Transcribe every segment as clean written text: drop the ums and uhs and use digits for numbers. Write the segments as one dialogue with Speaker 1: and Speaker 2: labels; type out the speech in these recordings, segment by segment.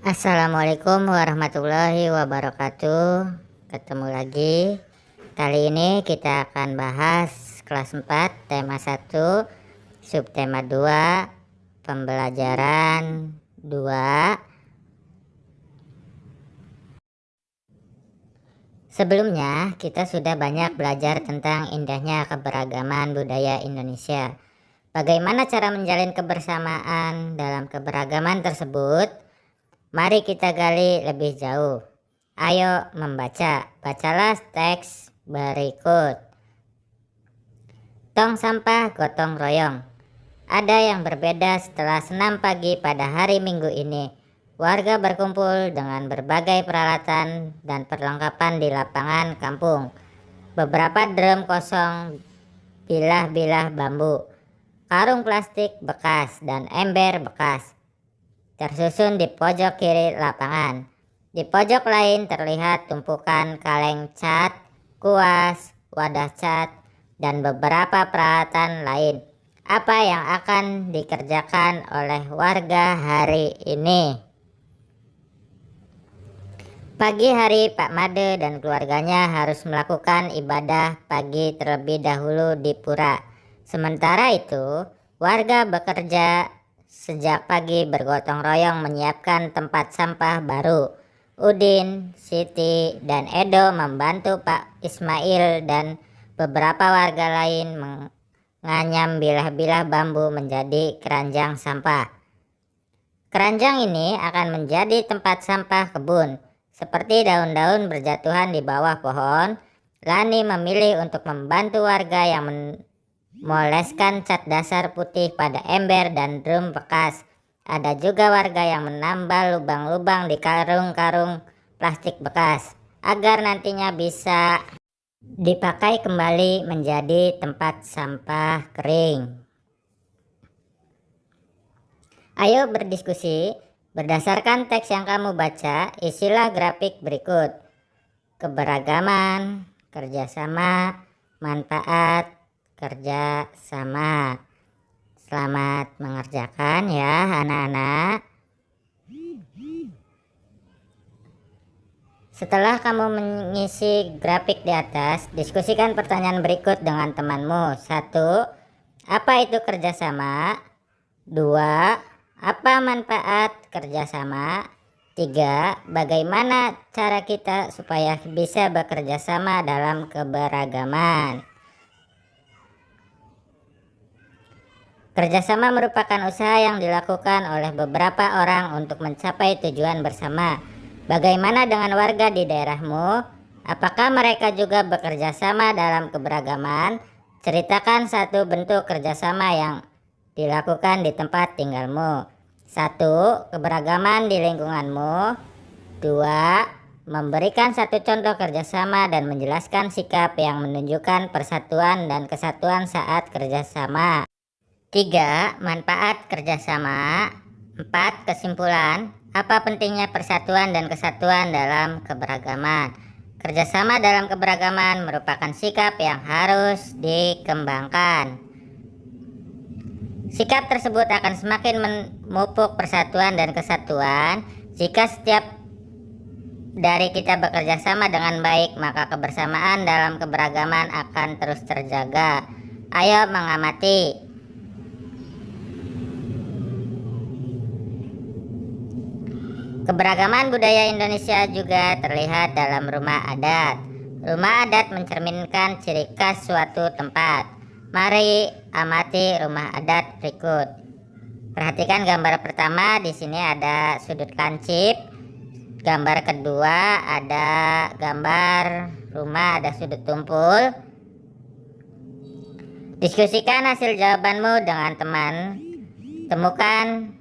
Speaker 1: Assalamualaikum warahmatullahi wabarakatuh. Ketemu lagi. Kali ini kita akan bahas kelas 4 tema 1 subtema 2 pembelajaran 2. Sebelumnya kita sudah banyak belajar tentang indahnya keberagaman budaya Indonesia. Bagaimana cara menjalin kebersamaan dalam keberagaman tersebut? Mari kita gali lebih jauh. Ayo membaca. Bacalah teks berikut. Tong sampah gotong royong. Ada yang berbeda setelah senam pagi pada hari Minggu ini. Warga berkumpul dengan berbagai peralatan dan perlengkapan di lapangan kampung. Beberapa drum kosong, bilah-bilah bambu, karung plastik bekas, dan ember bekas tersusun di pojok kiri lapangan. Di pojok lain terlihat tumpukan kaleng cat, kuas, wadah cat, dan beberapa peralatan lain. Apa yang akan dikerjakan oleh warga hari ini? Pagi hari Pak Made dan keluarganya harus melakukan ibadah pagi terlebih dahulu di pura. Sementara itu, warga bekerja sejak pagi bergotong royong menyiapkan tempat sampah baru. Udin, Siti, dan Edo membantu Pak Ismail dan beberapa warga lain menganyam bilah-bilah bambu menjadi keranjang sampah. Keranjang ini akan menjadi tempat sampah kebun. Seperti daun-daun berjatuhan di bawah pohon, Lani memilih untuk membantu warga yang moleskan cat dasar putih pada ember dan drum bekas. Ada juga warga yang menambal lubang-lubang di karung-karung plastik bekas agar nantinya bisa dipakai kembali menjadi tempat sampah kering. Ayo berdiskusi. Berdasarkan teks yang kamu baca, isilah grafik berikut. Keberagaman, kerjasama, manfaat, kerja sama. Selamat mengerjakan ya anak-anak. Setelah kamu mengisi grafik di atas, diskusikan pertanyaan berikut dengan temanmu. 1. Apa itu kerjasama? 2. Apa manfaat kerjasama? 3. Bagaimana cara kita supaya bisa bekerja sama dalam keberagaman? Kerjasama merupakan usaha yang dilakukan oleh beberapa orang untuk mencapai tujuan bersama. Bagaimana dengan warga di daerahmu? Apakah mereka juga bekerja sama dalam keberagaman? Ceritakan satu bentuk kerjasama yang dilakukan di tempat tinggalmu. 1. Keberagaman di lingkunganmu. 2. Memberikan satu contoh kerjasama dan menjelaskan sikap yang menunjukkan persatuan dan kesatuan saat kerjasama. 3. Manfaat kerjasama. 4. Kesimpulan. Apa pentingnya persatuan dan kesatuan dalam keberagaman? Kerjasama dalam keberagaman merupakan sikap yang harus dikembangkan. Sikap tersebut akan semakin memupuk persatuan dan kesatuan. Jika setiap dari kita bekerja sama dengan baik, maka kebersamaan dalam keberagaman akan terus terjaga. Ayo mengamati. Keberagaman budaya Indonesia juga terlihat dalam rumah adat. Rumah adat mencerminkan ciri khas suatu tempat. Mari amati rumah adat berikut. Perhatikan gambar pertama, di sini ada sudut lancip. Gambar kedua ada gambar rumah, ada sudut tumpul. Diskusikan hasil jawabanmu dengan teman. Temukan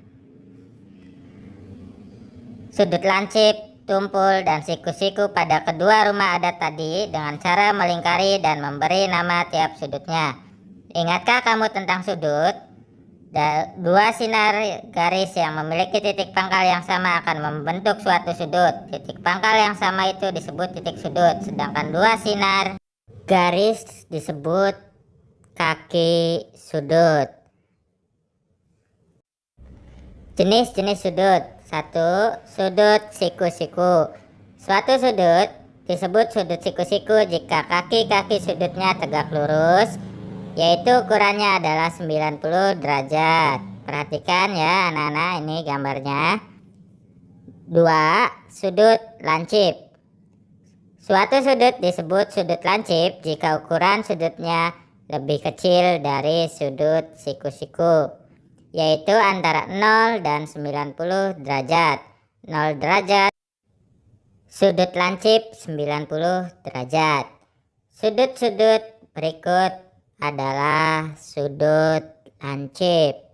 Speaker 1: sudut lancip, tumpul, dan siku-siku pada kedua rumah adat tadi dengan cara melingkari dan memberi nama tiap sudutnya. Ingatkah kamu tentang sudut? Dua sinar garis yang memiliki titik pangkal yang sama akan membentuk suatu sudut. Titik pangkal yang sama itu disebut titik sudut, sedangkan dua sinar garis disebut kaki sudut. Jenis-jenis sudut. 1. Sudut siku-siku. Suatu sudut disebut sudut siku-siku jika kaki-kaki sudutnya tegak lurus, yaitu ukurannya adalah 90 derajat. Perhatikan ya anak-anak, ini gambarnya. 2. Sudut lancip. Suatu sudut disebut sudut lancip jika ukuran sudutnya lebih kecil dari sudut siku-siku, yaitu antara 0 dan 90 derajat. 0 derajat, sudut lancip 90 derajat. Sudut-sudut berikut adalah sudut lancip.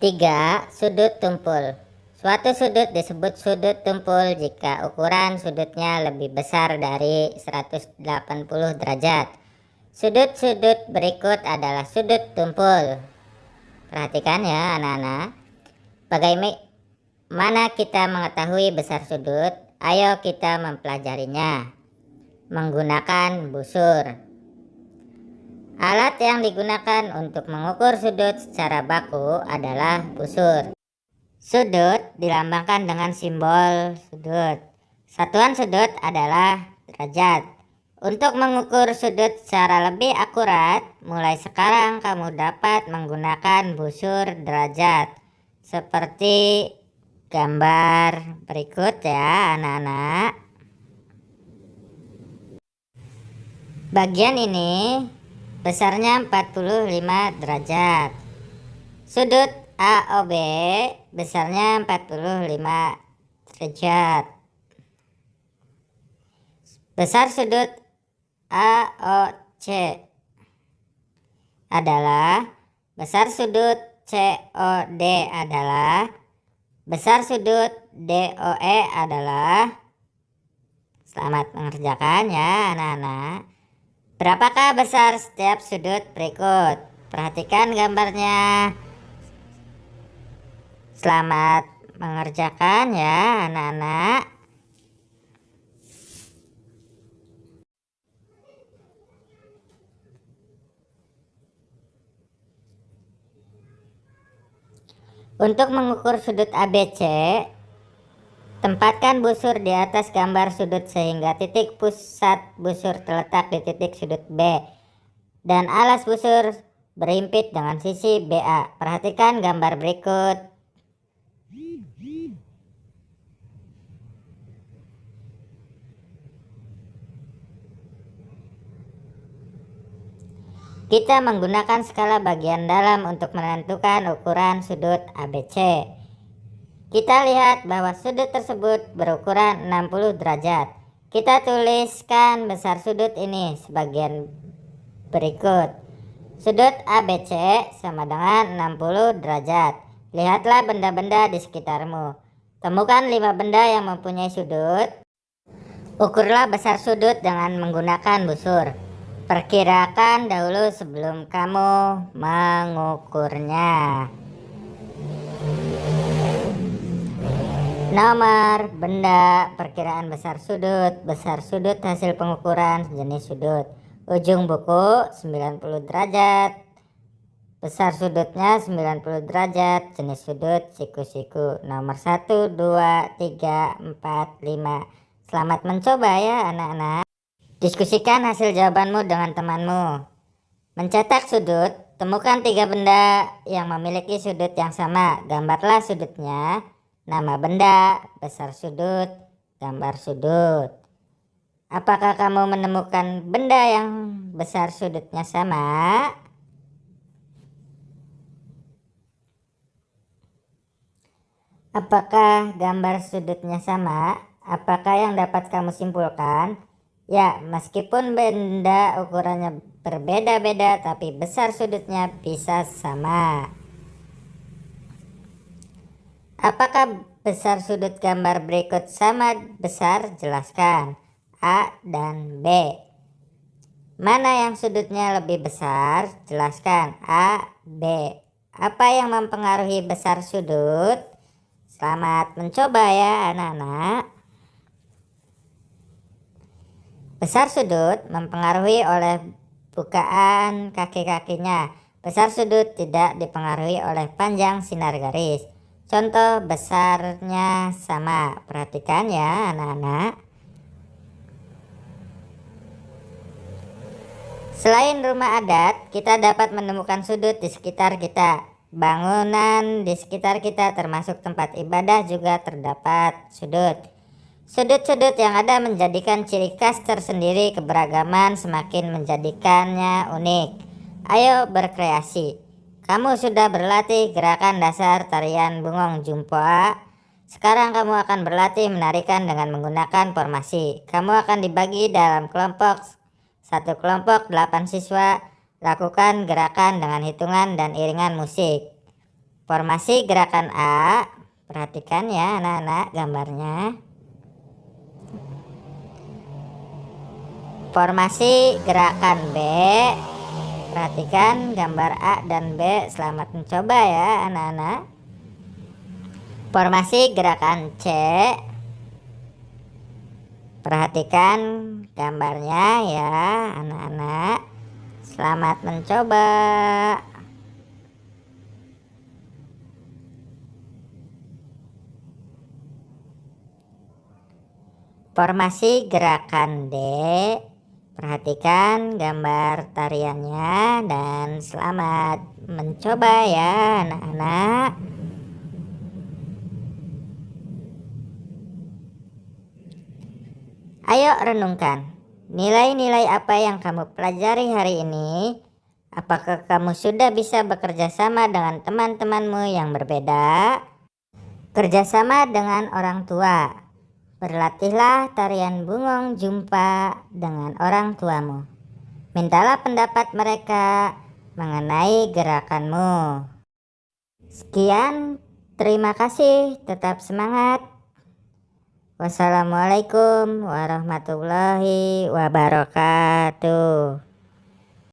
Speaker 1: 3. Sudut tumpul. Suatu sudut disebut sudut tumpul jika ukuran sudutnya lebih besar dari 180 derajat. Sudut-sudut berikut adalah sudut tumpul. Perhatikan ya anak-anak. Bagaimana kita mengetahui besar sudut? Ayo kita mempelajarinya menggunakan busur. Alat yang digunakan untuk mengukur sudut secara baku adalah busur. Sudut dilambangkan dengan simbol sudut. Satuan sudut adalah derajat. Untuk mengukur sudut secara lebih akurat, mulai sekarang kamu dapat menggunakan busur derajat seperti gambar berikut ya anak-anak. Bagian ini besarnya 45 derajat. Sudut AOB besarnya 45 derajat. Besar sudut AOC adalah besar sudut COD adalah besar sudut DOE adalah. Selamat mengerjakan ya anak-anak. Berapakah besar setiap sudut berikut? Perhatikan gambarnya. Selamat mengerjakan ya anak-anak. Untuk mengukur sudut ABC, tempatkan busur di atas gambar sudut sehingga titik pusat busur terletak di titik sudut B dan alas busur berhimpit dengan sisi BA. Perhatikan gambar berikut. Kita menggunakan skala bagian dalam untuk menentukan ukuran sudut ABC. Kita lihat bahwa sudut tersebut berukuran 60 derajat. Kita tuliskan besar sudut ini sebagian berikut. Sudut ABC sama dengan 60 derajat. Lihatlah benda-benda di sekitarmu. Temukan 5 benda yang mempunyai sudut. Ukurlah besar sudut dengan menggunakan busur. Perkirakan dahulu sebelum kamu mengukurnya. Nomor benda, perkiraan besar sudut hasil pengukuran jenis sudut. Ujung buku 90 derajat. Besar sudutnya 90 derajat, jenis sudut siku-siku. Nomor 1, 2, 3, 4, 5. Selamat mencoba ya anak-anak. Diskusikan hasil jawabanmu dengan temanmu. Mencetak sudut, temukan 3 benda yang memiliki sudut yang sama. Gambarlah sudutnya, nama benda, besar sudut, gambar sudut. Apakah kamu menemukan benda yang besar sudutnya sama? Apakah gambar sudutnya sama? Apakah yang dapat kamu simpulkan? Ya, meskipun benda ukurannya berbeda-beda, tapi besar sudutnya bisa sama. Apakah besar sudut gambar berikut sama besar? Jelaskan. A dan B. Mana yang sudutnya lebih besar? Jelaskan. A, B. Apa yang mempengaruhi besar sudut? Selamat mencoba ya anak-anak. Besar sudut mempengaruhi oleh kaki-kakinya. Besar sudut tidak dipengaruhi oleh panjang sinar garis. Contoh besarnya sama. Perhatikan ya anak-anak. Selain rumah adat, kita dapat menemukan sudut di sekitar kita. Bangunan di sekitar kita termasuk tempat ibadah juga terdapat sudut. Sudut-sudut yang ada menjadikan ciri khas tersendiri, keberagaman semakin menjadikannya unik. Ayo berkreasi. Kamu sudah berlatih gerakan dasar tarian bungong jumpa. Sekarang kamu akan berlatih menarikan dengan menggunakan formasi. Kamu akan dibagi dalam kelompok. Satu kelompok 8 siswa. Lakukan gerakan dengan hitungan dan iringan musik. Formasi gerakan A. Perhatikan ya anak-anak gambarnya. Formasi gerakan B. Perhatikan gambar A dan B. Selamat mencoba ya anak-anak. Formasi gerakan C. Perhatikan gambarnya ya anak-anak. Selamat mencoba. Formasi gerakan D. Perhatikan gambar tariannya dan selamat mencoba ya anak-anak. Ayo renungkan, nilai-nilai apa yang kamu pelajari hari ini? Apakah kamu sudah bisa bekerja sama dengan teman-temanmu yang berbeda? Kerjasama dengan orang tua. Berlatihlah tarian bungong jumpa dengan orang tuamu. Mintalah pendapat mereka mengenai gerakanmu. Sekian, terima kasih, tetap semangat. Wassalamualaikum warahmatullahi wabarakatuh.